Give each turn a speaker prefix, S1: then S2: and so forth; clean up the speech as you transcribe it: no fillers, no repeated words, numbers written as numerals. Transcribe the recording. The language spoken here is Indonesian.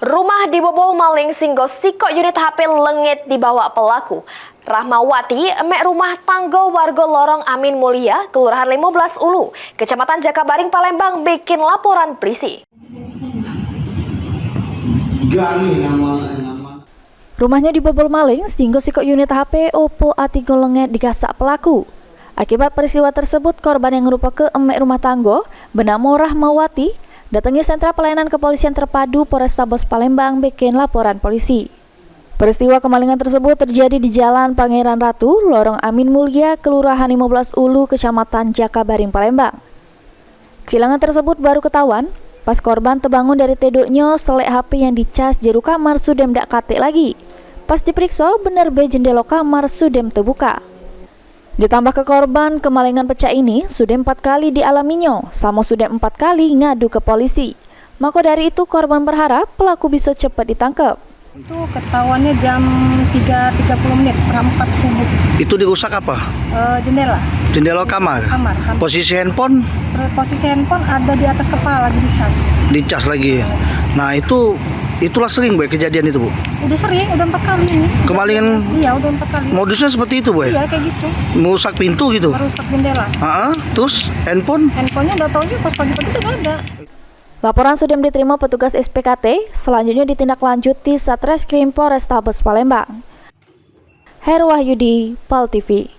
S1: Rumah dibobol maling singgo sikok unit HP lengit dibawa pelaku. Rahmawati, emek rumah tangga warga Lorong Amin Mulia, Kelurahan 15 Ulu, Kecamatan Jakabaring, Palembang, bikin laporan polisi.
S2: Rumahnya dibobol maling sehingga sikok unit HP Oppo A3 lengit digasak pelaku. Akibat peristiwa tersebut, korban yang merupakan emek rumah tangga bernama Rahmawati datangi sentra pelayanan kepolisian terpadu Polrestabes Palembang bikin laporan polisi. Peristiwa kemalingan tersebut terjadi di Jalan Pangeran Ratu, Lorong Amin Mulia, Kelurahan 15 Ulu, Kecamatan Jakabaring, Palembang. Kehilangan tersebut baru ketahuan pas korban terbangun dari tidurnya selek HP yang dicas jero kamar sudem dak katik lagi. Pas diperiksa bener be jendela kamar sudem terbuka. Ditambah ke korban kemalingan pecah ini sudah 4 kali dialaminya, sama sudah 4 kali ngadu ke polisi. Maka dari itu korban berharap pelaku bisa cepat ditangkap.
S3: Itu ketahuannya jam 3.30 setengah 4 subuh.
S4: Itu dirusak apa?
S3: Jendela.
S4: Jendela kamar.
S3: Kamar.
S4: Posisi handphone?
S3: Posisi handphone ada di atas kepala, dicas.
S4: Dicas lagi. Nah itulah sering Bu kejadian itu Bu.
S3: Udah sering, udah 4 kali ini.
S4: Kemalingan?
S3: Iya, udah 4 kali.
S4: Modusnya seperti itu Bu?
S3: Iya, kayak gitu.
S4: Merusak pintu gitu?
S3: Merusak jendela.
S4: Terus handphone?
S3: Handphonenya udah tahu juga pas pagi-pagi udah nggak ada.
S2: Laporan sudah diterima petugas SPKT, selanjutnya ditindaklanjuti Satreskrim Polrestabes Palembang. Herwahyudi, PAL TV.